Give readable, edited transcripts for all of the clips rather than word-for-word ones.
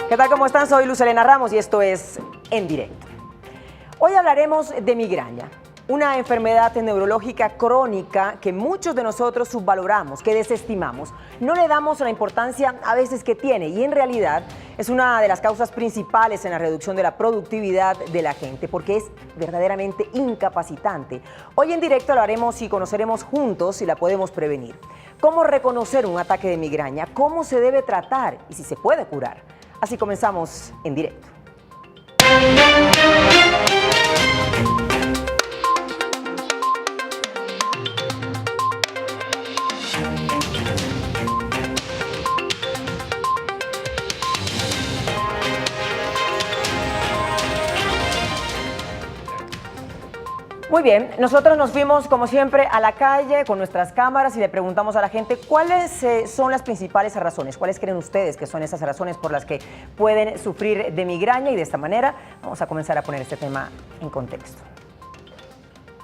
¿Qué tal? ¿Cómo están? Soy Luz Helena Ramos y esto es En Directo. Hoy hablaremos de migraña, una enfermedad neurológica crónica que muchos de nosotros subvaloramos, que desestimamos. No le damos la importancia a veces que tiene y en realidad es una de las causas principales en la reducción de la productividad de la gente porque es verdaderamente incapacitante. Hoy en Directo hablaremos y conoceremos juntos si la podemos prevenir. Cómo reconocer un ataque de migraña, cómo se debe tratar y si se puede curar. Así comenzamos En Directo. Muy bien, nosotros nos fuimos como siempre a la calle con nuestras cámaras y le preguntamos a la gente cuáles son las principales razones, cuáles creen ustedes que son esas razones por las que pueden sufrir de migraña y de esta manera vamos a comenzar a poner este tema en contexto.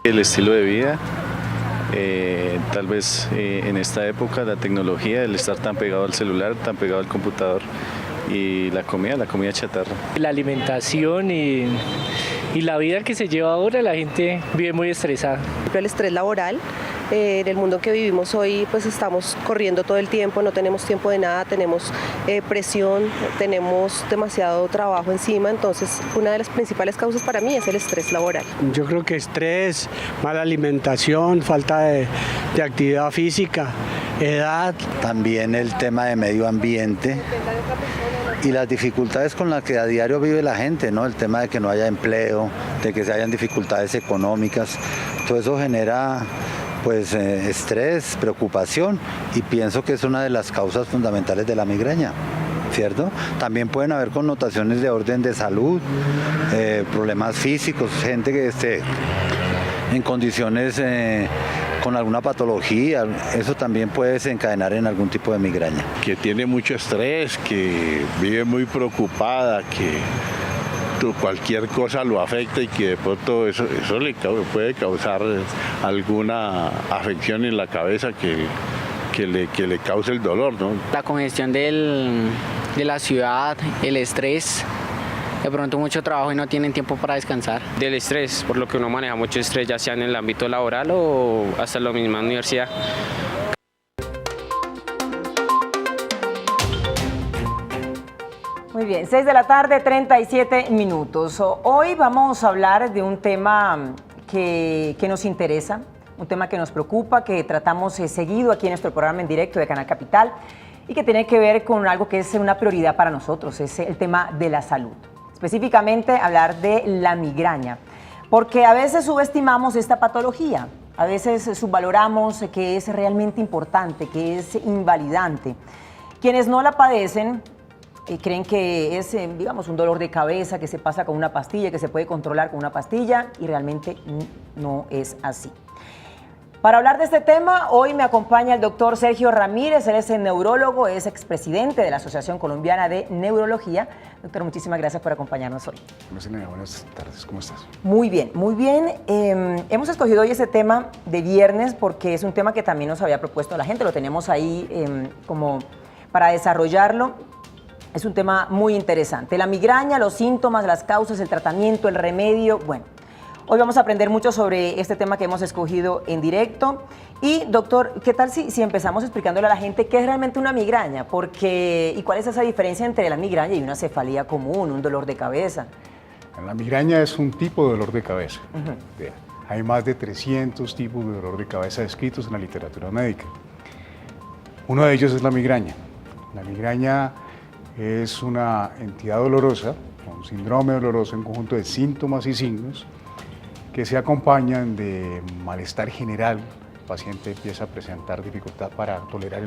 El estilo de vida, tal vez en esta época la tecnología, el estar tan pegado al celular, tan pegado al computador y la comida chatarra. La alimentación y la vida que se lleva ahora, la gente vive muy estresada. El estrés laboral, en el mundo en que vivimos hoy, pues estamos corriendo todo el tiempo, no tenemos tiempo de nada, tenemos presión, tenemos demasiado trabajo encima, entonces una de las principales causas para mí es el estrés laboral. Yo creo que estrés, mala alimentación, falta de actividad física, edad. También el tema de medio ambiente y las dificultades con las que a diario vive la gente, ¿no? El tema de que no haya empleo, de que se hayan dificultades económicas, todo eso genera pues estrés, preocupación y pienso que es una de las causas fundamentales de la migraña, ¿cierto? También pueden haber connotaciones de orden de salud, problemas físicos, gente que esté en condiciones con alguna patología, eso también puede desencadenar en algún tipo de migraña. Que tiene mucho estrés, que vive muy preocupada, que cualquier cosa lo afecta y que de pronto eso le puede causar alguna afección en la cabeza que le cause el dolor, ¿no? La congestión de la ciudad, el estrés, de pronto mucho trabajo y no tienen tiempo para descansar. Del estrés, por lo que uno maneja mucho estrés, ya sea en el ámbito laboral o hasta la misma universidad. Muy bien, 6 de la tarde, 37 minutos. Hoy vamos a hablar de un tema que nos interesa, un tema que nos preocupa, que tratamos seguido aquí en nuestro programa En Directo de Canal Capital y que tiene que ver con algo que es una prioridad para nosotros, es el tema de la salud. Específicamente hablar de la migraña, porque a veces subestimamos esta patología, a veces subvaloramos que es realmente importante, que es invalidante. Quienes no la padecen creen que es, digamos, un dolor de cabeza que se pasa con una pastilla, que se puede controlar con una pastilla y realmente no es así. Para hablar de este tema, hoy me acompaña el doctor Sergio Ramírez, él es neurólogo, es expresidente de la Asociación Colombiana de Neurología. Doctor, muchísimas gracias por acompañarnos hoy. Buenas tardes, ¿cómo estás? Muy bien, muy bien. Hemos escogido hoy ese tema de viernes porque es un tema que también nos había propuesto la gente, lo tenemos ahí como para desarrollarlo. Es un tema muy interesante. La migraña, los síntomas, las causas, el tratamiento, el remedio, bueno. Hoy vamos a aprender mucho sobre este tema que hemos escogido en directo. Y, doctor, ¿qué tal si empezamos explicándole a la gente qué es realmente una migraña? ¿Y cuál es esa diferencia entre la migraña y una cefalía común, un dolor de cabeza? La migraña es un tipo de dolor de cabeza. Hay más de 300 tipos de dolor de cabeza descritos en la literatura médica. Uno de ellos es la migraña. La migraña es una entidad dolorosa, un síndrome doloroso, un conjunto de síntomas y signos que se acompañan de malestar general. El paciente empieza a presentar dificultad para tolerar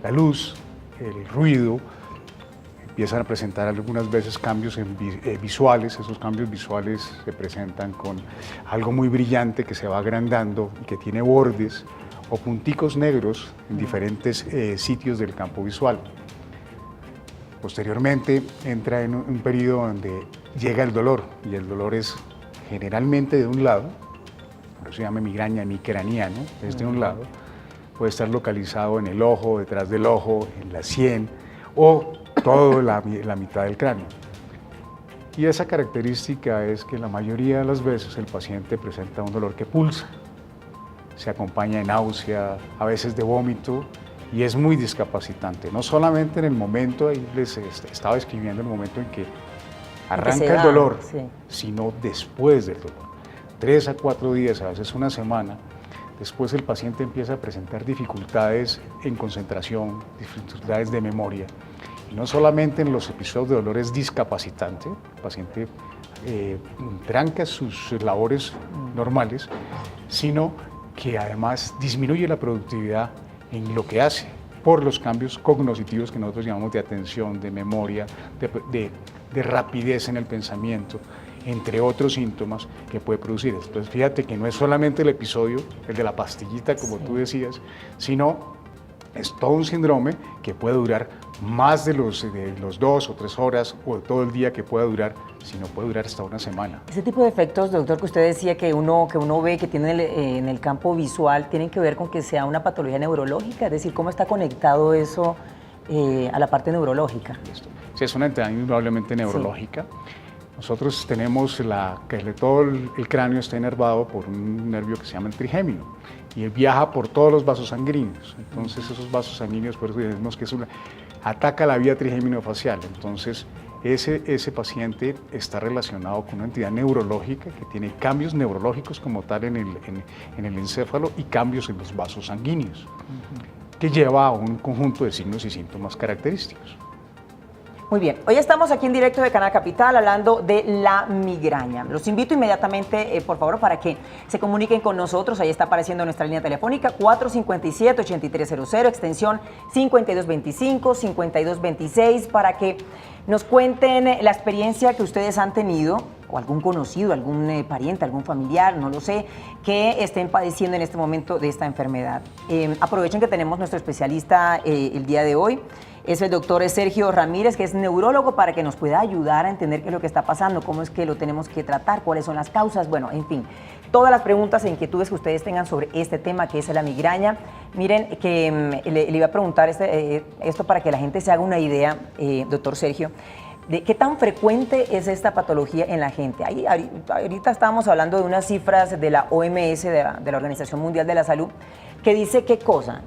la luz, el ruido, empiezan a presentar algunas veces cambios visuales. Esos cambios visuales se presentan con algo muy brillante que se va agrandando y que tiene bordes o punticos negros en diferentes sitios del campo visual. Posteriormente entra en un periodo donde llega el dolor, y el dolor es generalmente de un lado, por eso se llama migraña hemicraniana, es de un lado, puede estar localizado en el ojo, detrás del ojo, en la sien, o toda la mitad del cráneo. Y esa característica es que la mayoría de las veces el paciente presenta un dolor que pulsa, se acompaña de náusea, a veces de vómito, y es muy discapacitante, no solamente en el momento, ahí les estaba escribiendo el momento en que arranca el dolor, sí, sino después del dolor. 3 a 4 días, a veces una semana, después el paciente empieza a presentar dificultades en concentración, dificultades de memoria. Y no solamente en los episodios de dolor es discapacitante, el paciente tranca sus labores normales, sino que además disminuye la productividad en lo que hace por los cambios cognitivos que nosotros llamamos de atención, de memoria, de rapidez en el pensamiento, entre otros síntomas que puede producir. Entonces fíjate que no es solamente el episodio, el de la pastillita, como tú decías, sino es todo un síndrome que puede durar más de los 2 o 3 horas o todo el día que pueda durar, sino puede durar hasta una semana. Ese tipo de efectos, doctor, que usted decía que uno ve, que tiene en el campo visual, ¿tienen que ver con que sea una patología neurológica? Es decir, ¿cómo está conectado eso a la parte neurológica? Sí, es una entidad indudablemente neurológica. Sí. Nosotros tenemos que todo el cráneo está inervado por un nervio que se llama el trigémino y viaja por todos los vasos sanguíneos. Entonces esos vasos sanguíneos, por eso decimos que ataca la vía trigémino-facial. Entonces ese paciente está relacionado con una entidad neurológica que tiene cambios neurológicos como tal en el encéfalo y cambios en los vasos sanguíneos, que lleva a un conjunto de signos y síntomas característicos. Muy bien, hoy estamos aquí en directo de Canal Capital hablando de la migraña. Los invito inmediatamente, por favor, para que se comuniquen con nosotros. Ahí está apareciendo nuestra línea telefónica 457-8300, extensión 5225, 5226, para que nos cuenten la experiencia que ustedes han tenido, o algún conocido, algún pariente, algún familiar, no lo sé, que estén padeciendo en este momento de esta enfermedad. Aprovechen que tenemos nuestro especialista el día de hoy. Es el doctor Sergio Ramírez, que es neurólogo, para que nos pueda ayudar a entender qué es lo que está pasando, cómo es que lo tenemos que tratar, cuáles son las causas, bueno, en fin, todas las preguntas e inquietudes que ustedes tengan sobre este tema que es la migraña. Miren, que le iba a preguntar esto para que la gente se haga una idea, doctor Sergio, de qué tan frecuente es esta patología en la gente. Ahorita estábamos hablando de unas cifras de la OMS, de la Organización Mundial de la Salud, que dice qué cosa.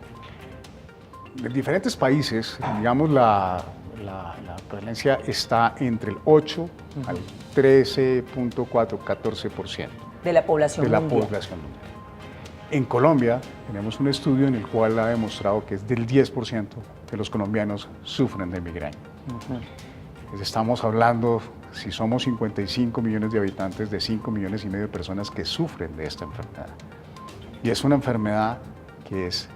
En diferentes países, digamos, la prevalencia está entre el 8 al 13.4, 14%. De la población mundial. En Colombia tenemos un estudio en el cual ha demostrado que es del 10% de los colombianos sufren de migraña. Estamos hablando, si somos 55 millones de habitantes, de 5 millones y medio de personas que sufren de esta enfermedad. Y es una enfermedad que es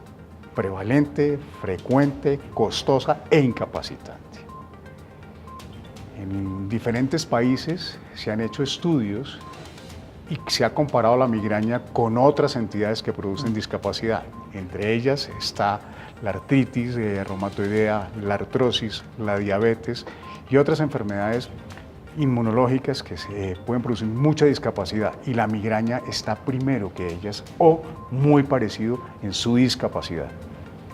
prevalente, frecuente, costosa e incapacitante. En diferentes países se han hecho estudios y se ha comparado la migraña con otras entidades que producen discapacidad. Entre ellas está la artritis reumatoidea, la artrosis, la diabetes y otras enfermedades inmunológicas que se pueden producir mucha discapacidad, y la migraña está primero que ellas o muy parecido en su discapacidad.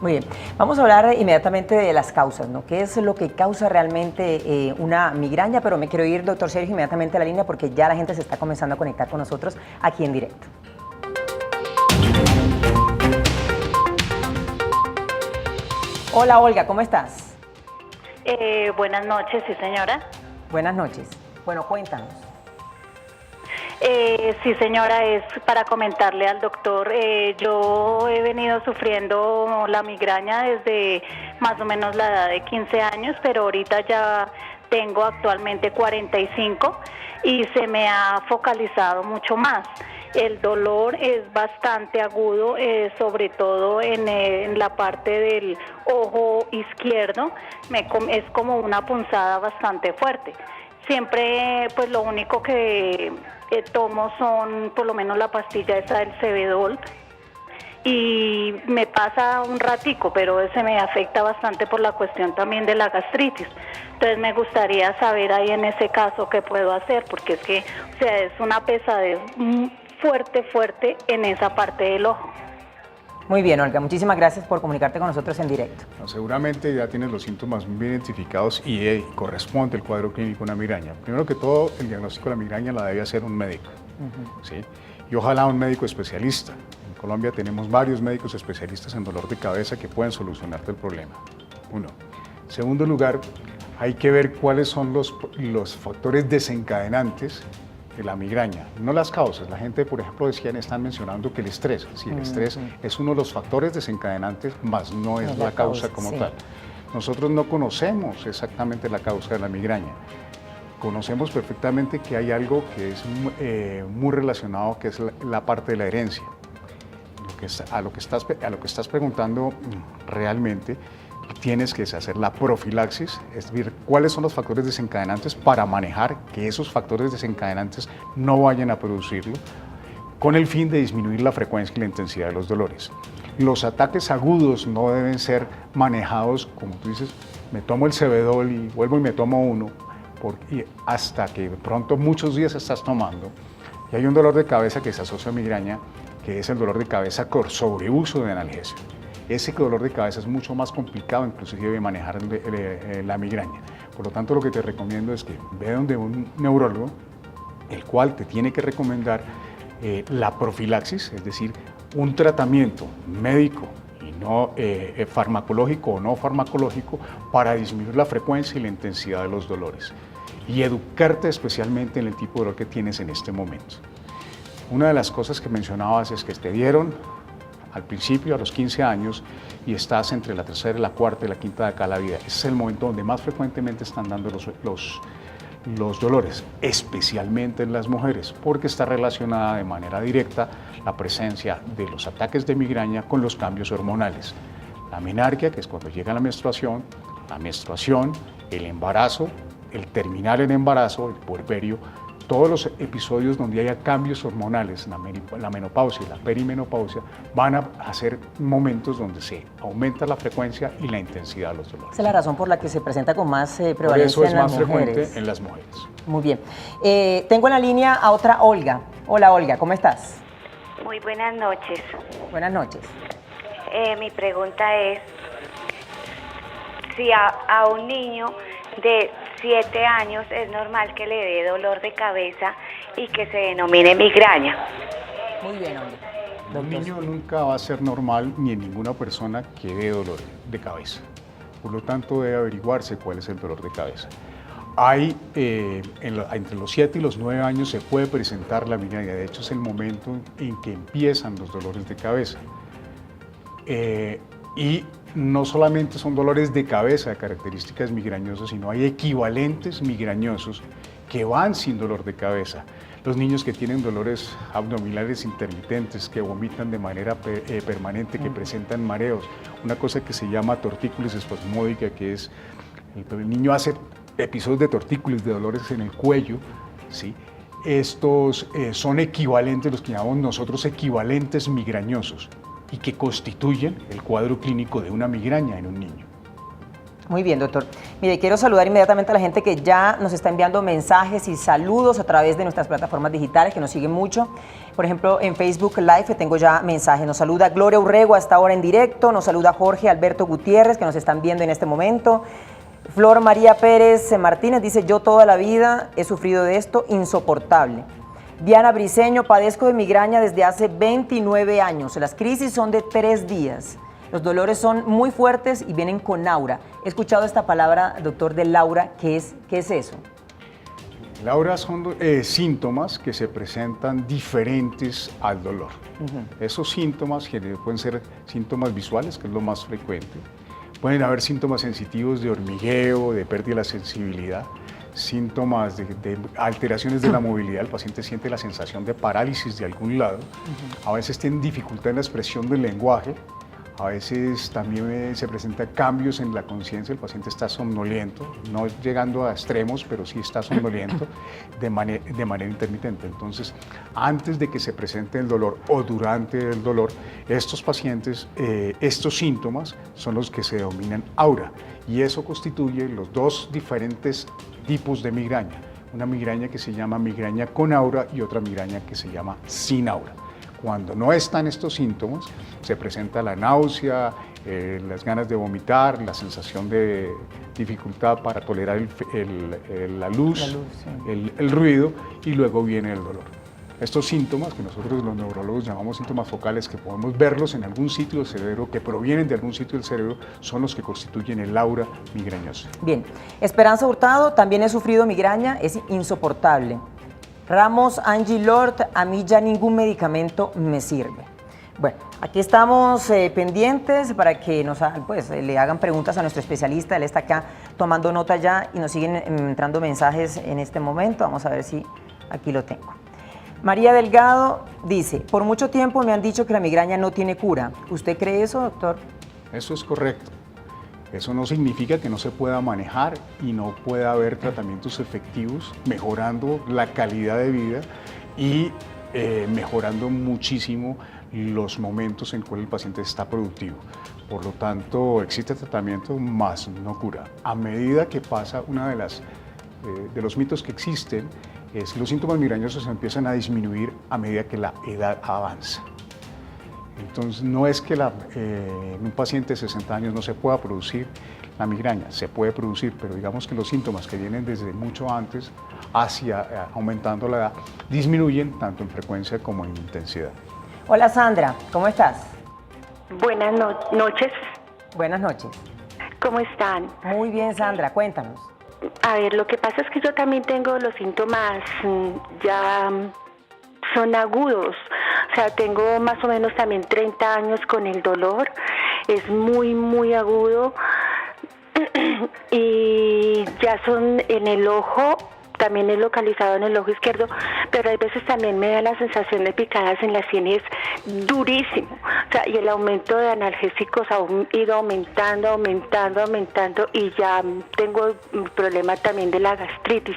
Muy bien, vamos a hablar inmediatamente de las causas, ¿no? ¿Qué es lo que causa realmente una migraña? Pero me quiero ir, doctor Sergio, inmediatamente a la línea porque ya la gente se está comenzando a conectar con nosotros aquí en directo. Hola Olga, ¿cómo estás? Buenas noches, sí señora. Buenas noches. Bueno, cuéntanos. Sí señora, es para comentarle al doctor, yo he venido sufriendo la migraña desde más o menos la edad de 15 años, pero ahorita ya tengo actualmente 45 y se me ha focalizado mucho más. El dolor es bastante agudo, sobre todo en la parte del ojo izquierdo, es como una punzada bastante fuerte. Siempre, pues lo único que tomo son por lo menos la pastilla esa del Cebedol y me pasa un ratico, pero se me afecta bastante por la cuestión también de la gastritis. Entonces me gustaría saber ahí en ese caso qué puedo hacer, porque es que, o sea, es una pesadez fuerte en esa parte del ojo. Muy bien, Olga, muchísimas gracias por comunicarte con nosotros en directo. No, seguramente ya tienes los síntomas bien identificados y corresponde el cuadro clínico a una migraña. Primero que todo, el diagnóstico de la migraña la debe hacer un médico, ¿sí? Y ojalá un médico especialista. En Colombia tenemos varios médicos especialistas en dolor de cabeza que pueden solucionarte el problema. Uno. En segundo lugar, hay que ver cuáles son los factores desencadenantes de la migraña, no las causas. La gente, por ejemplo, están mencionando que el estrés, sí, el estrés es uno de los factores desencadenantes, más no es la causa como tal. Nosotros no conocemos exactamente la causa de la migraña. Conocemos perfectamente que hay algo que es muy relacionado, que es la parte de la herencia. A lo que estás preguntando realmente, tienes que hacer la profilaxis, es decir, cuáles son los factores desencadenantes para manejar que esos factores desencadenantes no vayan a producirlo, con el fin de disminuir la frecuencia y la intensidad de los dolores. Los ataques agudos no deben ser manejados, como tú dices, me tomo el Cebedol y vuelvo y me tomo uno, hasta que de pronto muchos días estás tomando, y hay un dolor de cabeza que se asocia a migraña, que es el dolor de cabeza por sobreuso de analgesio. Ese dolor de cabeza es mucho más complicado inclusive de manejar la migraña. Por lo tanto, lo que te recomiendo es que ve donde un neurólogo, el cual te tiene que recomendar la profilaxis, es decir, un tratamiento médico y no farmacológico o no farmacológico para disminuir la frecuencia y la intensidad de los dolores y educarte especialmente en el tipo de dolor que tienes en este momento. Una de las cosas que mencionabas es que te dieron al principio, a los 15 años, y estás entre la tercera, la cuarta y la quinta década de la vida. Ese es el momento donde más frecuentemente están dando los dolores, especialmente en las mujeres, porque está relacionada de manera directa la presencia de los ataques de migraña con los cambios hormonales. La menarquia, que es cuando llega la menstruación, el embarazo, el terminar el embarazo, el puerperio, todos los episodios donde haya cambios hormonales, la menopausia y la perimenopausia, van a ser momentos donde se aumenta la frecuencia y la intensidad de los dolores. Esa es la razón por la que se presenta con más prevalencia por eso es en las más mujeres. frecuente en las mujeres. Muy bien. Tengo en la línea a otra Olga. Hola, Olga, ¿cómo estás? Muy buenas noches. Buenas noches. Mi pregunta es si a un niño de 7 años es normal que le dé dolor de cabeza y que se denomine migraña. Muy bien, Olga. Un niño nunca va a ser normal ni en ninguna persona que dé dolor de cabeza. Por lo tanto, debe averiguarse cuál es el dolor de cabeza. Hay, entre los 7 y los 9 años se puede presentar la migraña. De hecho, es el momento en que empiezan los dolores de cabeza. Y no solamente son dolores de cabeza de características migrañosas, sino hay equivalentes migrañosos que van sin dolor de cabeza. Los niños que tienen dolores abdominales intermitentes, que vomitan de manera permanente, que presentan mareos, una cosa que se llama tortícolis espasmódica, que es el niño hace episodios de tortícolis, de dolores en el cuello, ¿sí? Estos son equivalentes, los que llamamos nosotros equivalentes migrañosos, y que constituyen el cuadro clínico de una migraña en un niño. Muy bien, doctor. Mire, quiero saludar inmediatamente a la gente que ya nos está enviando mensajes y saludos a través de nuestras plataformas digitales, que nos siguen mucho. Por ejemplo, en Facebook Live tengo ya mensajes. Nos saluda Gloria Urrego hasta ahora en directo, nos saluda Jorge Alberto Gutiérrez, que nos están viendo en este momento. Flor María Pérez Martínez dice, yo toda la vida he sufrido de esto, insoportable. Diana Briceño, padezco de migraña desde hace 29 años. Las crisis son de 3 días. Los dolores son muy fuertes y vienen con aura. He escuchado esta palabra, doctor, de Laura. ¿Qué es eso? Laura son síntomas que se presentan diferentes al dolor. Esos síntomas pueden ser síntomas visuales, que es lo más frecuente. Pueden haber síntomas sensitivos de hormigueo, de pérdida de la sensibilidad, síntomas de alteraciones de la movilidad. El paciente siente la sensación de parálisis de algún lado. A veces tienen dificultad en la expresión del lenguaje. A veces también se presentan cambios en la conciencia, el paciente está somnoliento, no llegando a extremos, pero sí está somnoliento de manera intermitente. Entonces, antes de que se presente el dolor o durante el dolor, estos pacientes, estos síntomas son los que se denominan aura, y eso constituye los 2 diferentes tipos de migraña. Una migraña que se llama migraña con aura y otra migraña que se llama sin aura. Cuando no están estos síntomas, se presenta la náusea, las ganas de vomitar, la sensación de dificultad para tolerar la luz, el ruido, y luego viene el dolor. Estos síntomas, que nosotros los neurólogos llamamos síntomas focales, que podemos verlos en algún sitio del cerebro, que provienen de algún sitio del cerebro, son los que constituyen el aura migrañosa. Bien, Esperanza Hurtado, también he sufrido migraña, es insoportable. Ramos Angie Lord, a mí ya ningún medicamento me sirve. Bueno, aquí estamos pendientes para que le hagan preguntas a nuestro especialista. Él está acá tomando nota ya y nos siguen entrando mensajes en este momento. Vamos a ver si aquí lo tengo. María Delgado dice, por mucho tiempo me han dicho que la migraña no tiene cura. ¿Usted cree eso, doctor? Eso es correcto. Eso no significa que no se pueda manejar y no pueda haber tratamientos efectivos, mejorando la calidad de vida y mejorando muchísimo los momentos en que el paciente está productivo. Por lo tanto, existe tratamiento, más no cura. A medida que pasa, de los mitos que existen es que los síntomas migrañosos empiezan a disminuir a medida que la edad avanza. Entonces, no es que en un paciente de 60 años no se pueda producir la migraña, se puede producir, pero digamos que los síntomas que vienen desde mucho antes, aumentando la edad, disminuyen tanto en frecuencia como en intensidad. Hola Sandra, ¿cómo estás? Buenas noches. Buenas noches. ¿Cómo están? Muy bien, Sandra, cuéntanos. A ver, lo que pasa es que yo también tengo los síntomas ya son agudos. O sea, tengo más o menos también 30 años con el dolor. Es muy, muy agudo. Y ya son en el ojo, también es localizado en el ojo izquierdo, pero hay veces también me da la sensación de picadas en las sienes durísimo. O sea, y el aumento de analgésicos ha ido aumentando y ya tengo un problema también de la gastritis.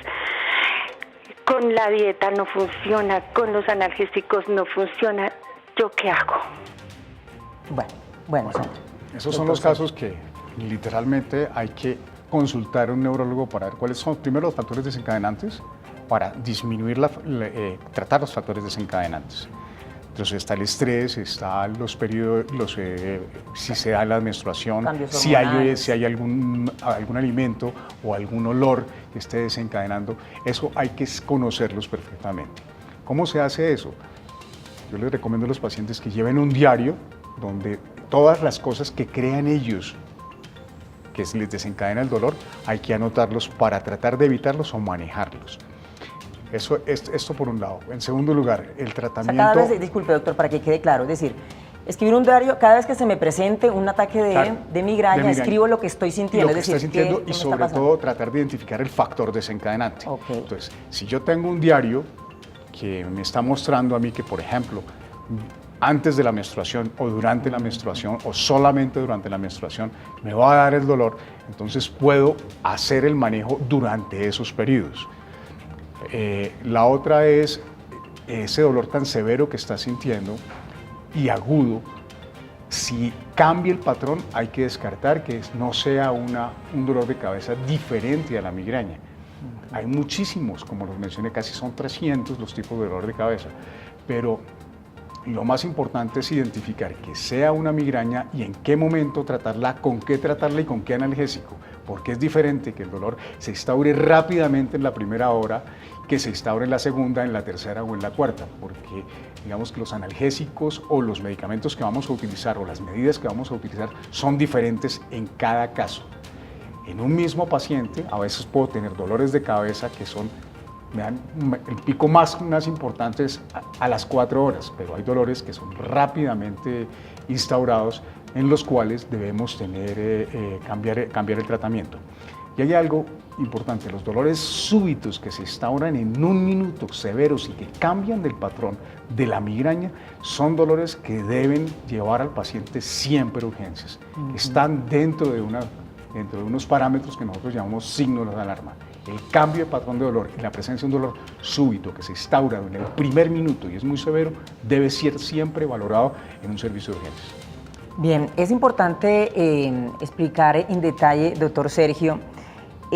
Con la dieta no funciona, con los analgésicos no funciona. ¿Yo qué hago? Bueno, Sandra. Esos son los casos que literalmente hay que consultar a un neurólogo para ver cuáles son primero los factores desencadenantes para disminuir, tratar los factores desencadenantes. Entonces está el estrés, están los periodos, si se da la menstruación, si hay algún alimento o algún olor que esté desencadenando, eso hay que conocerlos perfectamente. ¿Cómo se hace eso? Yo les recomiendo a los pacientes que lleven un diario donde todas las cosas que crean ellos que les desencadena el dolor, hay que anotarlos para tratar de evitarlos o manejarlos. Esto por un lado. En segundo lugar, el tratamiento... O sea, cada vez, disculpe doctor, para que quede claro, es decir, escribir un diario, cada vez que se me presente un ataque de migraña, escribo lo que estoy sintiendo. Lo que estoy sintiendo y sobre todo tratar de identificar el factor desencadenante. Okay. Entonces, si yo tengo un diario que me está mostrando a mí que, por ejemplo, antes de la menstruación o durante la menstruación o solamente durante la menstruación me va a dar el dolor, entonces puedo hacer el manejo durante esos periodos. La otra es ese dolor tan severo que está sintiendo y agudo. Si cambia el patrón, hay que descartar que no sea un dolor de cabeza diferente a la migraña. Hay muchísimos, como los mencioné, casi son 300 los tipos de dolor de cabeza, pero lo más importante es identificar que sea una migraña y en qué momento tratarla, con qué tratarla y con qué analgésico, porque es diferente que el dolor se instaure rápidamente en la primera hora, que se instaure en la segunda, en la tercera o en la cuarta, porque digamos que los analgésicos o los medicamentos que vamos a utilizar o las medidas que vamos a utilizar son diferentes en cada caso. En un mismo paciente a veces puedo tener dolores de cabeza que me dan el pico más importante es a las 4 horas, pero hay dolores que son rápidamente instaurados en los cuales debemos cambiar el tratamiento. Y hay algo importante, los dolores súbitos que se instauran en un minuto, severos y que cambian del patrón de la migraña, son dolores que deben llevar al paciente siempre a urgencias. Están dentro de unos parámetros que nosotros llamamos signos de alarma. El cambio de patrón de dolor y la presencia de un dolor súbito que se instaura en el primer minuto y es muy severo, debe ser siempre valorado en un servicio de urgencias. Bien, es importante explicar en detalle, doctor Sergio,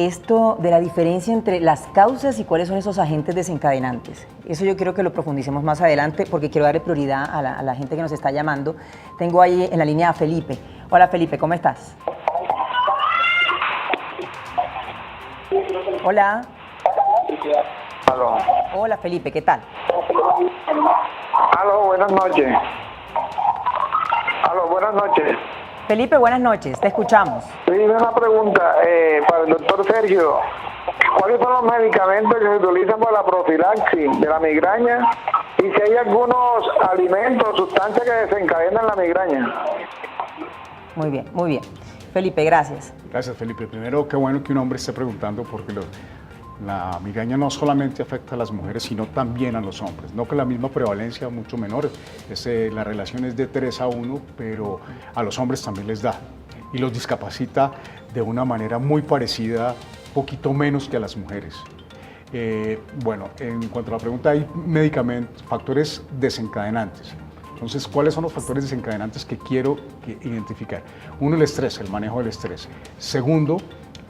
esto de la diferencia entre las causas y cuáles son esos agentes desencadenantes. Eso yo quiero que lo profundicemos más adelante porque quiero darle prioridad a la gente que nos está llamando. Tengo ahí en la línea a Felipe. Hola Felipe, ¿cómo estás? Hola. Aló. Hola Felipe, ¿qué tal? Aló, buenas noches. Aló, buenas noches. Felipe, buenas noches, te escuchamos. Sí, una pregunta para el doctor Sergio. ¿Cuáles son los medicamentos que se utilizan para la profilaxis de la migraña? Y si hay algunos alimentos o sustancias que desencadenan la migraña. Muy bien, muy bien. Felipe, gracias. Gracias, Felipe. Primero, qué bueno que un hombre esté preguntando porque la migraña no solamente afecta a las mujeres, sino también a los hombres. No con la misma prevalencia, mucho menor. La relación es de 3 a 1, pero a los hombres también les da. Y los discapacita de una manera muy parecida, poquito menos que a las mujeres. Bueno, en cuanto a la pregunta, hay medicamentos, factores desencadenantes. Entonces, ¿cuáles son los factores desencadenantes que quiero identificar? Uno, el estrés, el manejo del estrés. Segundo,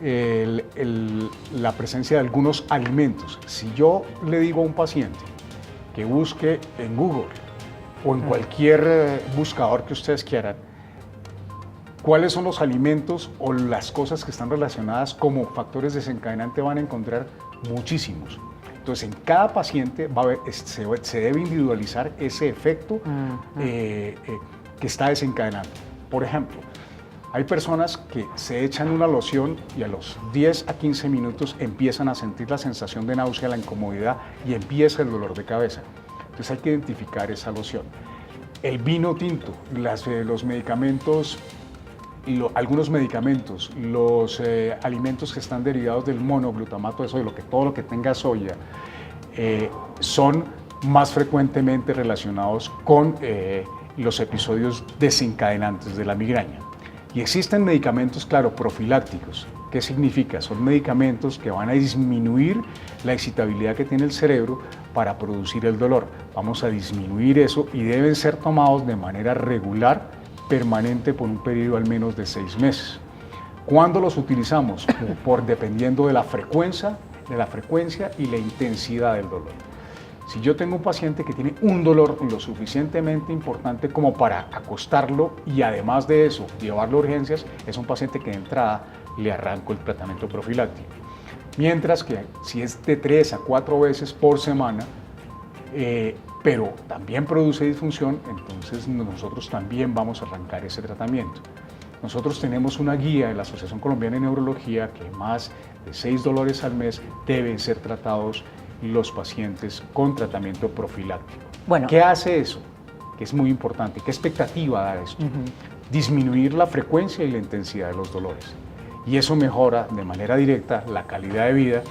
la presencia de algunos alimentos. Si yo le digo a un paciente que busque en Google o en cualquier buscador que ustedes quieran, cuáles son los alimentos o las cosas que están relacionadas como factores desencadenantes, van a encontrar muchísimos. Entonces, en cada paciente se debe individualizar ese efecto que está desencadenando. Por ejemplo, hay personas que se echan una loción y a los 10 a 15 minutos empiezan a sentir la sensación de náusea, la incomodidad y empieza el dolor de cabeza. Entonces hay que identificar esa loción. El vino tinto, los medicamentos, algunos medicamentos, los alimentos que están derivados del monoglutamato de soya, todo lo que tenga soya, son más frecuentemente relacionados con los episodios desencadenantes de la migraña. Y existen medicamentos, claro, profilácticos. ¿Qué significa? Son medicamentos que van a disminuir la excitabilidad que tiene el cerebro para producir el dolor. Vamos a disminuir eso y deben ser tomados de manera regular, permanente, por un periodo al menos de 6 meses. ¿Cuándo los utilizamos? Dependiendo de la frecuencia y la intensidad del dolor. Si yo tengo un paciente que tiene un dolor lo suficientemente importante como para acostarlo y además de eso llevarlo a urgencias, es un paciente que de entrada le arranco el tratamiento profiláctico. Mientras que si es de 3 a 4 veces por semana, pero también produce disfunción, entonces nosotros también vamos a arrancar ese tratamiento. Nosotros tenemos una guía de la Asociación Colombiana de Neurología que más de 6 dolores al mes deben ser tratados los pacientes con tratamiento profiláctico. Bueno. ¿Qué hace eso? Que es muy importante. ¿Qué expectativa da esto? Disminuir la frecuencia y la intensidad de los dolores. Y eso mejora de manera directa la calidad de vida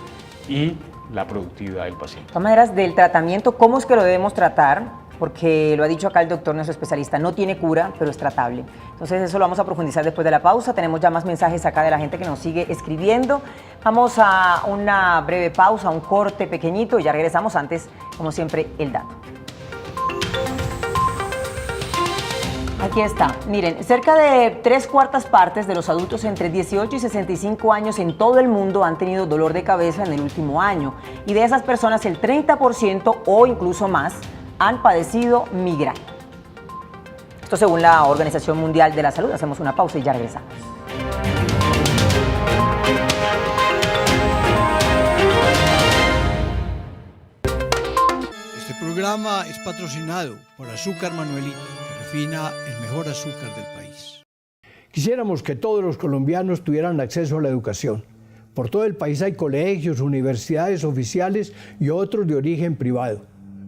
y la productividad del paciente. De todas maneras, del tratamiento, ¿cómo es que lo debemos tratar? Porque lo ha dicho acá el doctor, nuestro especialista, no tiene cura, pero es tratable. Entonces eso lo vamos a profundizar después de la pausa. Tenemos ya más mensajes acá de la gente que nos sigue escribiendo. Vamos a una breve pausa, un corte pequeñito y ya regresamos. Antes, como siempre, el dato. Aquí está. Miren, cerca de 3/4 partes de los adultos entre 18 y 65 años en todo el mundo han tenido dolor de cabeza en el último año. Y de esas personas, el 30% o incluso más han padecido migraña. Esto según la Organización Mundial de la Salud. Hacemos una pausa y ya regresamos. Este programa es patrocinado por Azúcar Manuelita, que refina el mejor azúcar del país. Quisiéramos que todos los colombianos tuvieran acceso a la educación. Por todo el país hay colegios, universidades oficiales y otros de origen privado.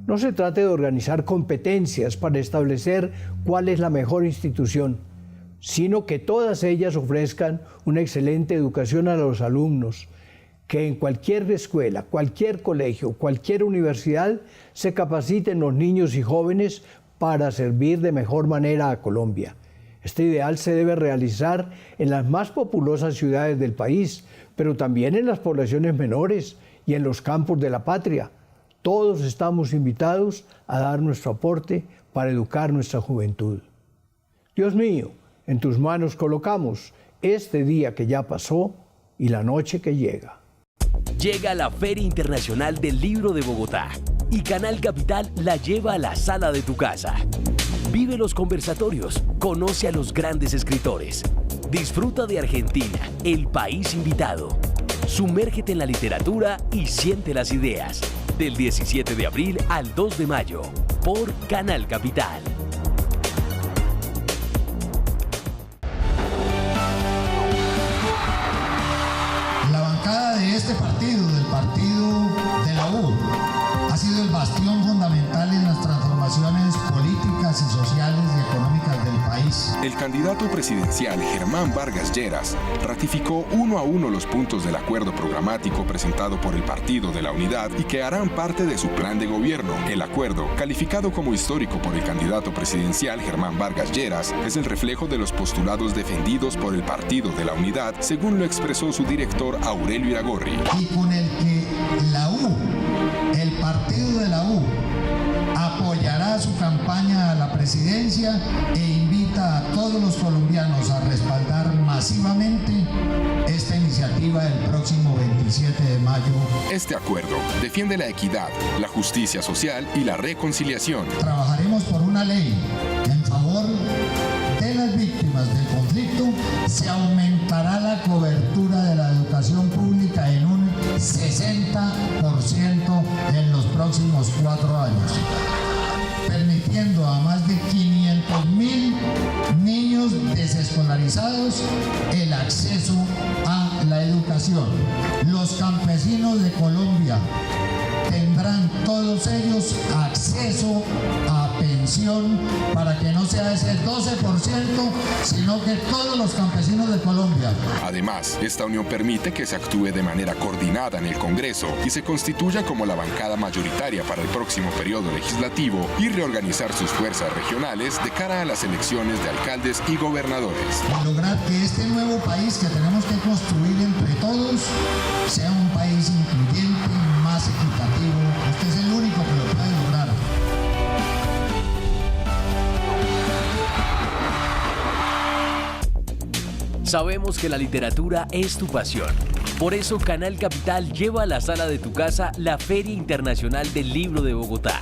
No se trata de organizar competencias para establecer cuál es la mejor institución, sino que todas ellas ofrezcan una excelente educación a los alumnos, que en cualquier escuela, cualquier colegio, cualquier universidad se capaciten los niños y jóvenes para servir de mejor manera a Colombia. Este ideal se debe realizar en las más populosas ciudades del país, pero también en las poblaciones menores y en los campos de la patria. Todos estamos invitados a dar nuestro aporte para educar nuestra juventud. Dios mío, en tus manos colocamos este día que ya pasó y la noche que llega. Llega la Feria Internacional del Libro de Bogotá y Canal Capital la lleva a la sala de tu casa. Vive los conversatorios, conoce a los grandes escritores, disfruta de Argentina, el país invitado. Sumérgete en la literatura y siente las ideas. Del 17 de abril al 2 de mayo, por Canal Capital. La bancada de este partido, del partido de la U, ha sido el bastión fundamental en las transformaciones políticas y sociales y económicas del país. El candidato presidencial Germán Vargas Lleras ratificó 1 a 1 los puntos del acuerdo programático presentado por el Partido de la Unidad y que harán parte de su plan de gobierno. El acuerdo, calificado como histórico por el candidato presidencial Germán Vargas Lleras, es el reflejo de los postulados defendidos por el Partido de la Unidad, según lo expresó su director Aurelio Iragorri. Y con el que la U, el partido de la U, apoyará su campaña a la presidencia e invita a todos los colombianos a respaldar masivamente esta iniciativa el próximo 27 de mayo. Este acuerdo defiende la equidad, la justicia social y la reconciliación. Trabajaremos por una ley en favor de las víctimas del conflicto. Se aumentará la cobertura de la educación pública en un 60% en los próximos 4 años, permitiendo a más de 500.000 niños desescolarizados el acceso a la educación. Los campesinos de Colombia tendrán todos ellos acceso a pensión para que no sea ese 12%, sino que todos los campesinos de Colombia. Además, esta unión permite que se actúe de manera coordinada en el Congreso y se constituya como la bancada mayoritaria para el próximo periodo legislativo y reorganizar sus fuerzas regionales de cara a las elecciones de alcaldes y gobernadores. Lograr que este nuevo país que tenemos que construir entre todos sea un país incluyente, más equitativo. Usted es el único que lo puede lograr. Sabemos que la literatura es tu pasión. Por eso Canal Capital lleva a la sala de tu casa la Feria Internacional del Libro de Bogotá.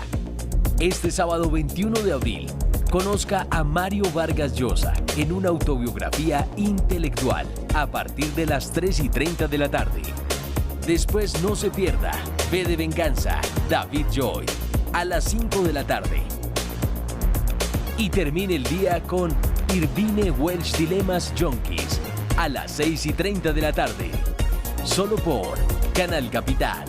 Este sábado 21 de abril, conozca a Mario Vargas Llosa en una autobiografía intelectual a partir de las 3:30 de la tarde. Después no se pierda V de Venganza, David Joy, a las 5 de la tarde. Y termine el día con Irvine Welsh Dilemas Junkies, a las 6:30 de la tarde. Solo por Canal Capital.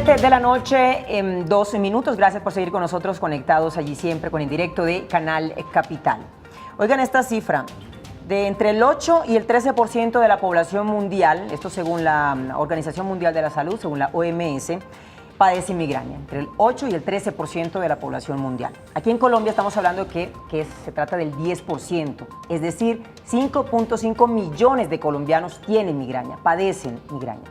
De la noche en 12 minutos. Gracias por seguir con nosotros conectados allí siempre con el directo de Canal Capital. Oigan esta cifra, de entre el 8 y el 13% de la población mundial, esto según la Organización Mundial de la Salud, según la OMS, padece migraña, entre el 8 y el 13% de la población mundial. Aquí en Colombia estamos hablando que se trata del 10%, es decir, 5.5 millones de colombianos tienen migraña, padecen migraña.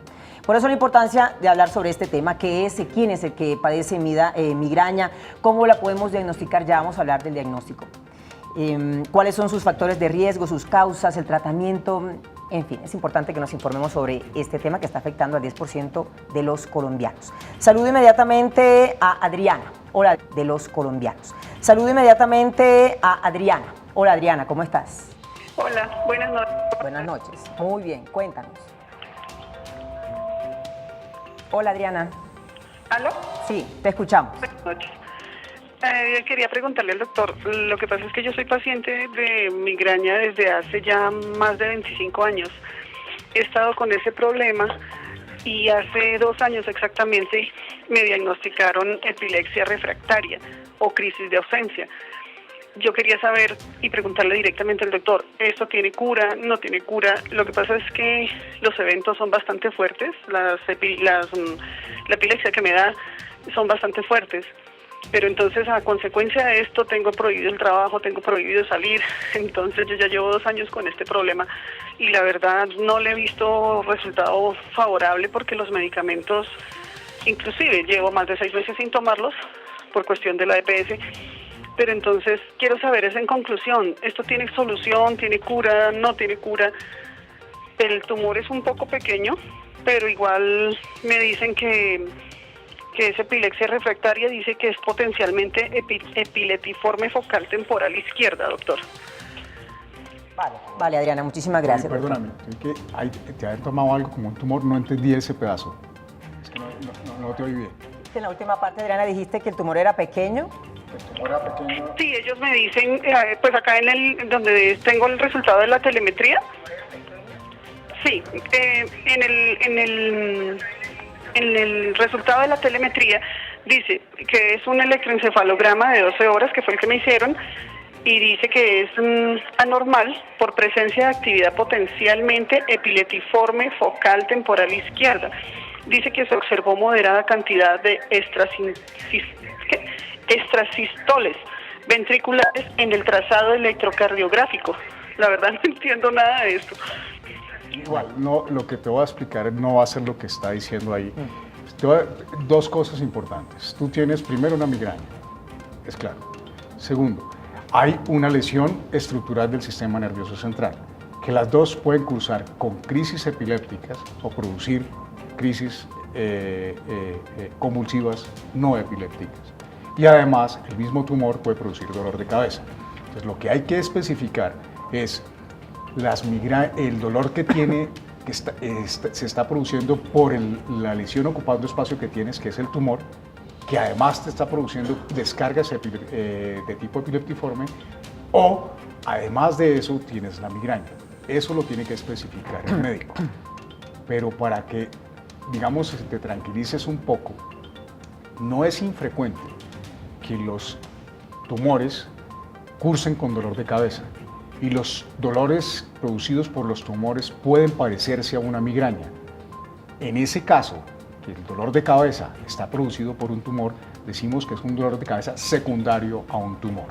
Por eso la importancia de hablar sobre este tema, qué es, quién es el que padece migraña, cómo la podemos diagnosticar, ya vamos a hablar del diagnóstico. Cuáles son sus factores de riesgo, sus causas, el tratamiento, en fin, es importante que nos informemos sobre este tema que está afectando al 10% de los colombianos. Saludo inmediatamente a Adriana, hola, de los colombianos. Saludo inmediatamente a Adriana. Hola Adriana, ¿cómo estás? Hola, buenas noches. Buenas noches, muy bien, cuéntanos. Hola Adriana. ¿Aló? Sí, te escuchamos. Buenas noches. Quería preguntarle al doctor, lo que pasa es que yo soy paciente de migraña desde hace ya más de 25 años. He estado con ese problema y hace 2 años exactamente me diagnosticaron epilepsia refractaria o crisis de ausencia. Yo quería saber y preguntarle directamente al doctor, ¿esto tiene cura? ¿No tiene cura? Lo que pasa es que los eventos son bastante fuertes, la epilepsia que me da son bastante fuertes, pero entonces a consecuencia de esto tengo prohibido el trabajo, tengo prohibido salir, entonces yo ya llevo 2 años con este problema y la verdad no le he visto resultado favorable porque los medicamentos inclusive llevo más de 6 meses sin tomarlos por cuestión de la EPS, pero entonces quiero saber es en conclusión, ¿esto tiene solución, tiene cura, no tiene cura? El tumor es un poco pequeño, pero igual me dicen que es epilepsia refractaria, dice que es potencialmente epiletiforme focal temporal izquierda, doctor. Vale, Adriana, muchísimas gracias. Perdóname, que te habían tomado algo como un tumor, no entendí ese pedazo. Es que no te oí bien. En la última parte, Adriana, dijiste que el tumor era pequeño. El tumor era pequeño. Sí, ellos me dicen, pues acá donde tengo el resultado de la telemetría. Sí, en el resultado de la telemetría dice que es un electroencefalograma de 12 horas, que fue el que me hicieron, y dice que es anormal por presencia de actividad potencialmente epiletiforme focal temporal izquierda. Dice que se observó moderada cantidad de extrasistoles ventriculares en el trazado electrocardiográfico. La verdad no entiendo nada de esto. Igual, no, lo que te voy a explicar no va a ser lo que está diciendo ahí. Dos cosas importantes. Tú tienes primero una migraña, es claro. Segundo, hay una lesión estructural del sistema nervioso central, que las dos pueden cursar con crisis epilépticas o producir crisis convulsivas no epilépticas. Y además, el mismo tumor puede producir dolor de cabeza. Entonces, lo que hay que especificar es el dolor que tiene, se está produciendo por la lesión ocupando espacio que tienes, que es el tumor, que además te está produciendo descargas de tipo epileptiforme, o además de eso tienes la migraña. Eso lo tiene que especificar el médico. Pero para que, digamos, te tranquilices un poco, no es infrecuente que los tumores cursen con dolor de cabeza. Y los dolores producidos por los tumores pueden parecerse a una migraña. En ese caso, que el dolor de cabeza está producido por un tumor, decimos que es un dolor de cabeza secundario a un tumor.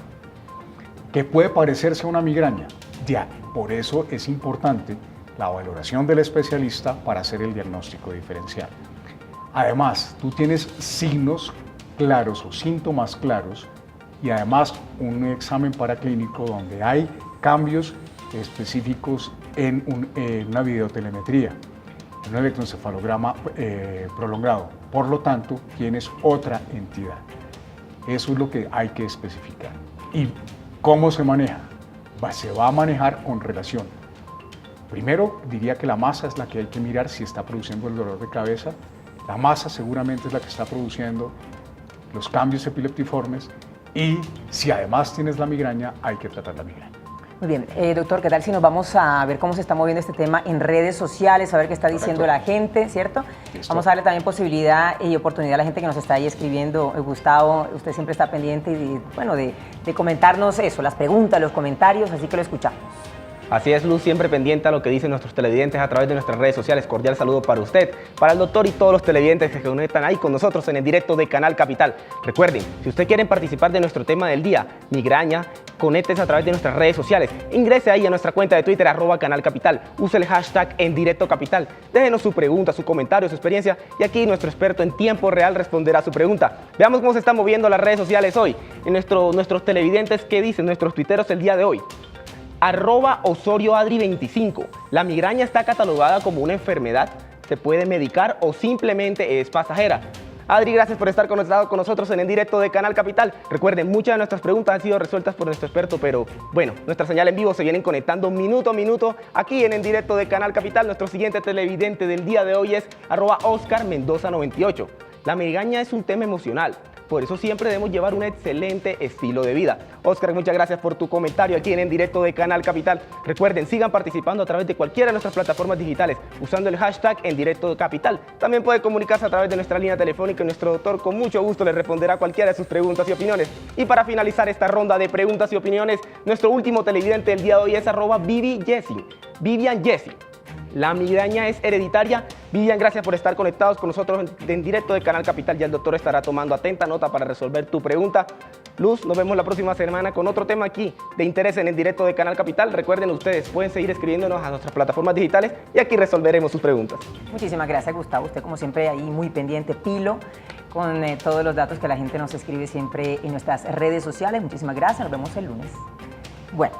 ¿Que puede parecerse a una migraña? Ya, por eso es importante la valoración del especialista para hacer el diagnóstico diferencial. Además, tú tienes signos claros o síntomas claros y además un examen paraclínico donde hay cambios específicos en una videotelemetría, en un electroencefalograma prolongado. Por lo tanto, tienes otra entidad. Eso es lo que hay que especificar. ¿Y cómo se maneja? Se va a manejar con relación. Primero, diría que la masa es la que hay que mirar si está produciendo el dolor de cabeza. La masa seguramente es la que está produciendo los cambios epileptiformes y si además tienes la migraña, hay que tratar la migraña. Muy bien, doctor, ¿qué tal si nos vamos a ver cómo se está moviendo este tema en redes sociales, a ver qué está diciendo la gente, ¿cierto? Listo. Vamos a darle también posibilidad y oportunidad a la gente que nos está ahí escribiendo. Gustavo, usted siempre está pendiente de comentarnos eso, las preguntas, los comentarios, así que lo escuchamos. Así es, Luz, siempre pendiente a lo que dicen nuestros televidentes a través de nuestras redes sociales. Cordial saludo para usted, para el doctor y todos los televidentes que se conectan ahí con nosotros en el directo de Canal Capital. Recuerden, si usted quiere participar de nuestro tema del día, migraña, conéctese a través de nuestras redes sociales. Ingrese ahí a nuestra cuenta de Twitter, @Canal Capital. Use el hashtag en directo capital. Déjenos su pregunta, su comentario, su experiencia y aquí nuestro experto en tiempo real responderá a su pregunta. Veamos cómo se están moviendo las redes sociales hoy. En nuestros televidentes, ¿qué dicen nuestros tuiteros el día de hoy? @OsorioAdri25. La migraña está catalogada como una enfermedad, se puede medicar o simplemente es pasajera. Adri, gracias por estar con nosotros en el directo de Canal Capital. Recuerden, muchas de nuestras preguntas han sido resueltas por nuestro experto, pero bueno, nuestra señal en vivo se vienen conectando minuto a minuto aquí en el directo de Canal Capital. Nuestro siguiente televidente del día de hoy es @OscarMendoza98. La migraña es un tema emocional. Por eso siempre debemos llevar un excelente estilo de vida. Oscar, muchas gracias por tu comentario aquí en el directo de Canal Capital. Recuerden, sigan participando a través de cualquiera de nuestras plataformas digitales usando el hashtag en directo de Capital. También puede comunicarse a través de nuestra línea telefónica y nuestro doctor con mucho gusto le responderá a cualquiera de sus preguntas y opiniones. Y para finalizar esta ronda de preguntas y opiniones, nuestro último televidente del día de hoy es @Vivian Jessie. ¿La migraña es hereditaria? Vivian, gracias por estar conectados con nosotros en directo de Canal Capital. Ya el doctor estará tomando atenta nota para resolver tu pregunta. Luz, nos vemos la próxima semana con otro tema aquí de interés en el directo de Canal Capital. Recuerden, ustedes pueden seguir escribiéndonos a nuestras plataformas digitales y aquí resolveremos sus preguntas. Muchísimas gracias, Gustavo. Usted, como siempre, ahí muy pendiente, pilo, con todos los datos que la gente nos escribe siempre en nuestras redes sociales. Muchísimas gracias. Nos vemos el lunes. Bueno,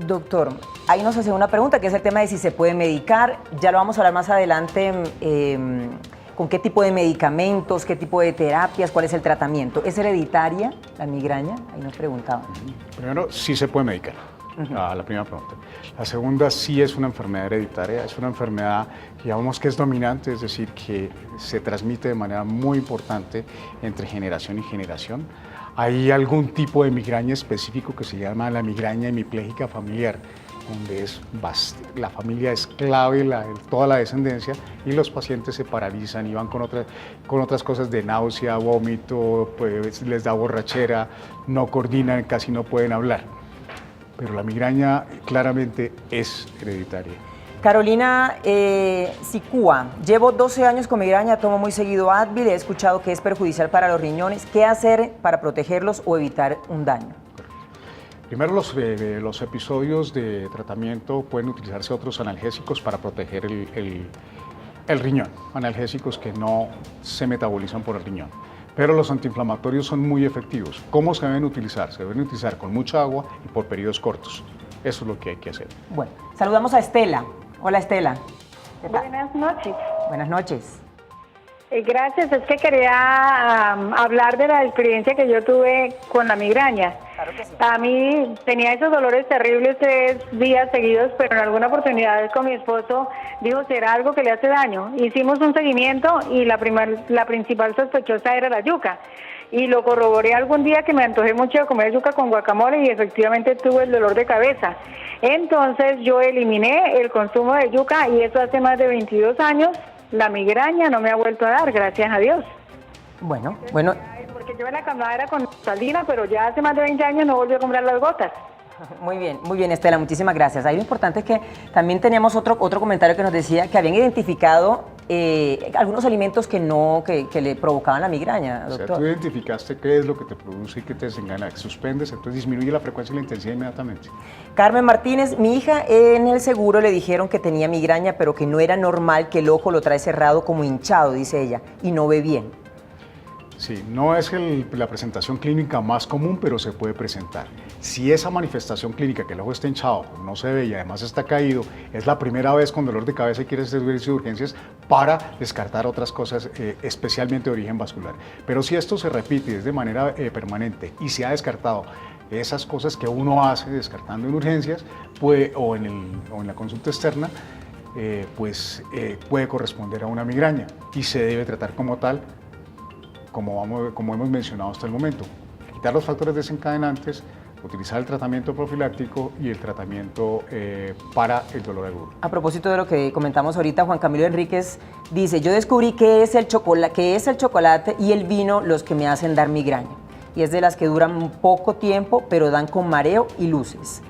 doctor, ahí nos hace una pregunta que es el tema de si se puede medicar. Ya lo vamos a hablar más adelante. ¿Con qué tipo de medicamentos, qué tipo de terapias, cuál es el tratamiento? ¿Es hereditaria la migraña? Ahí nos preguntaban. Primero, sí se puede medicar, la primera pregunta. La segunda, sí es una enfermedad hereditaria, es una enfermedad que llamamos que es dominante, es decir, que se transmite de manera muy importante entre generación y generación. Hay algún tipo de migraña específico que se llama la migraña hemipléjica familiar, donde la familia es clave, toda la descendencia, y los pacientes se paralizan y van con otras cosas de náusea, vómito, pues les da borrachera, no coordinan, casi no pueden hablar. Pero la migraña claramente es hereditaria. Carolina Sicúa, llevo 12 años con migraña, tomo muy seguido Advil, he escuchado que es perjudicial para los riñones. ¿Qué hacer para protegerlos o evitar un daño? Primero, los episodios de tratamiento pueden utilizarse otros analgésicos para proteger el riñón, analgésicos que no se metabolizan por el riñón. Pero los antiinflamatorios son muy efectivos. ¿Cómo se deben utilizar? Se deben utilizar con mucha agua y por periodos cortos. Eso es lo que hay que hacer. Bueno, saludamos a Estela. Hola, Estela. Buenas noches. Buenas noches. Gracias, es que quería hablar de la experiencia que yo tuve con la migraña. Claro que sí. A mí tenía esos dolores terribles 3 días seguidos, pero en alguna oportunidad con mi esposo dijo, ¿será algo que le hace daño? Hicimos un seguimiento y la principal sospechosa era la yuca. Y lo corroboré algún día que me antojé mucho de comer yuca con guacamole y efectivamente tuve el dolor de cabeza. Entonces yo eliminé el consumo de yuca y eso hace más de 22 años. La migraña no me ha vuelto a dar, gracias a Dios. Bueno. Porque yo en la cama era con saldina, pero ya hace más de 20 años no volví a comprar las gotas. Muy bien, Estela, muchísimas gracias. Ahí lo importante es que también teníamos otro comentario que nos decía que habían identificado algunos alimentos que le provocaban la migraña, doctor. O sea, tú identificaste qué es lo que te produce y qué te desencadena, suspendes, entonces disminuye la frecuencia y la intensidad inmediatamente. Carmen Martínez, mi hija en el seguro le dijeron que tenía migraña, pero que no era normal, que el ojo lo trae cerrado como hinchado, dice ella, y no ve bien. Sí, no es la presentación clínica más común, pero se puede presentar. Si esa manifestación clínica, que el ojo está hinchado, no se ve y además está caído, es la primera vez con dolor de cabeza y quiere hacer servicio de urgencias para descartar otras cosas, especialmente de origen vascular. Pero si esto se repite de manera permanente y se ha descartado esas cosas que uno hace descartando en urgencias o en la consulta externa, puede corresponder a una migraña y se debe tratar como tal, como hemos mencionado hasta el momento. Quitar los factores desencadenantes, utilizar el tratamiento profiláctico y el tratamiento para el dolor agudo. A propósito de lo que comentamos ahorita, Juan Camilo Enríquez dice, yo descubrí que es el chocolate y el vino los que me hacen dar migraña. Y es de las que duran poco tiempo, pero dan con mareo y luces.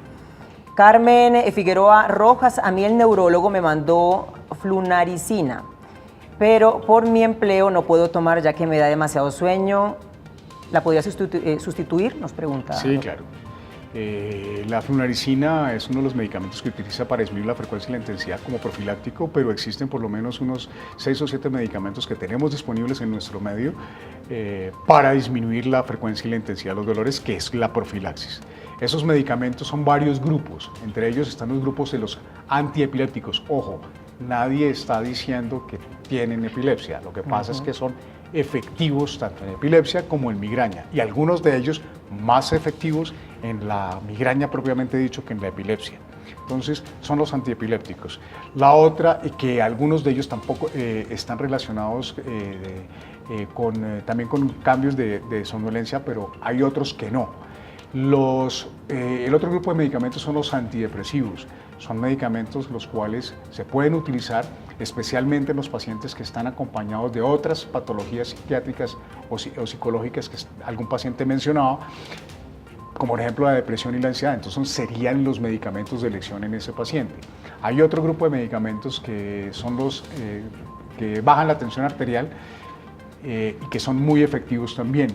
Carmen Figueroa Rojas, a mí el neurólogo me mandó flunaricina, pero por mi empleo no puedo tomar ya que me da demasiado sueño. ¿La podría sustituir? Nos pregunta. Sí, claro. La flunaricina es uno de los medicamentos que utiliza para disminuir la frecuencia y la intensidad como profiláctico, pero existen por lo menos unos 6 o 7 medicamentos que tenemos disponibles en nuestro medio para disminuir la frecuencia y la intensidad de los dolores, que es la profilaxis. Esos medicamentos son varios grupos, entre ellos están los grupos de los antiepilépticos. Ojo, nadie está diciendo que tienen epilepsia, lo que pasa es que son efectivos tanto en epilepsia como en migraña, y algunos de ellos más efectivos en la migraña propiamente dicho que en la epilepsia. Entonces son los antiepilépticos. La otra, que algunos de ellos tampoco están relacionados también con cambios de somnolencia, pero hay otros que no. El otro grupo de medicamentos son los antidepresivos. Son medicamentos los cuales se pueden utilizar especialmente en los pacientes que están acompañados de otras patologías psiquiátricas o psicológicas que algún paciente mencionaba, como por ejemplo la depresión y la ansiedad. Entonces serían los medicamentos de elección en ese paciente. Hay otro grupo de medicamentos que son los que bajan la tensión arterial y que son muy efectivos también.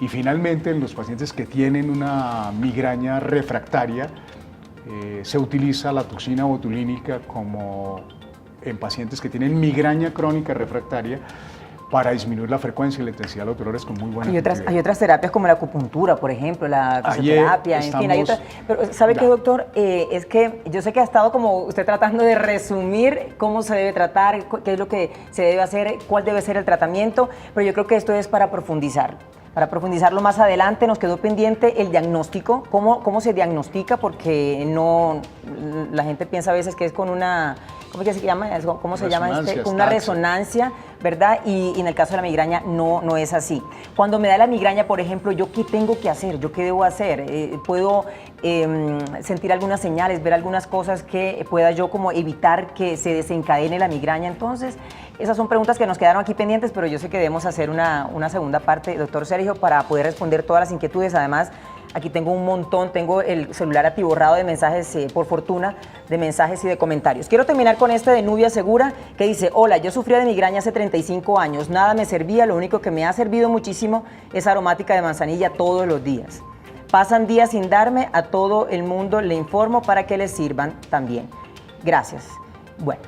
Y finalmente, en los pacientes que tienen una migraña refractaria, se utiliza la toxina botulínica como en pacientes que tienen migraña crónica refractaria para disminuir la frecuencia y la intensidad de los dolores con muy buena efectividad. Hay otras terapias como la acupuntura, por ejemplo, la fisioterapia, en fin, hay otras. Pero ¿sabe qué, doctor? Es que yo sé que ha estado como usted tratando de resumir cómo se debe tratar, qué es lo que se debe hacer, cuál debe ser el tratamiento, pero yo creo que esto es para profundizar. Para profundizarlo más adelante, nos quedó pendiente el diagnóstico, cómo se diagnostica, porque no, la gente piensa a veces que es con una, ¿cómo se llama? ¿Cómo se llama? Una resonancia, ¿verdad? Y en el caso de la migraña no es así. Cuando me da la migraña, por ejemplo, ¿yo qué tengo que hacer? ¿Yo qué debo hacer? ¿Puedo sentir algunas señales, ver algunas cosas que pueda yo como evitar que se desencadene la migraña? Entonces, esas son preguntas que nos quedaron aquí pendientes, pero yo sé que debemos hacer una segunda parte, doctor Sergio, para poder responder todas las inquietudes. Además, aquí tengo un montón, tengo el celular atiborrado de mensajes, por fortuna, de mensajes y de comentarios. Quiero terminar con este de Nubia Segura, que dice: hola, yo sufría de migraña hace 35 años, nada me servía, lo único que me ha servido muchísimo es aromática de manzanilla todos los días. Pasan días sin darme, a todo el mundo le informo para que les sirvan también. Gracias. Bueno.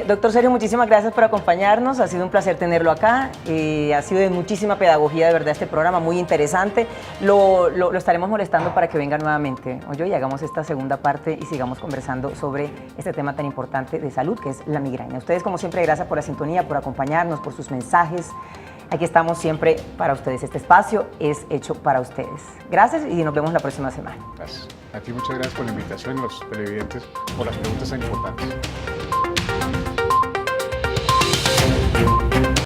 Doctor Sergio, muchísimas gracias por acompañarnos, ha sido un placer tenerlo acá, ha sido de muchísima pedagogía de verdad este programa, muy interesante, lo estaremos molestando para que venga nuevamente, oye, y hagamos esta segunda parte y sigamos conversando sobre este tema tan importante de salud que es la migraña. Ustedes, como siempre, gracias por la sintonía, por acompañarnos, por sus mensajes. Aquí estamos siempre para ustedes. Este espacio es hecho para ustedes. Gracias y nos vemos la próxima semana. Gracias. A ti muchas gracias por la invitación y a los televidentes por las preguntas tan importantes.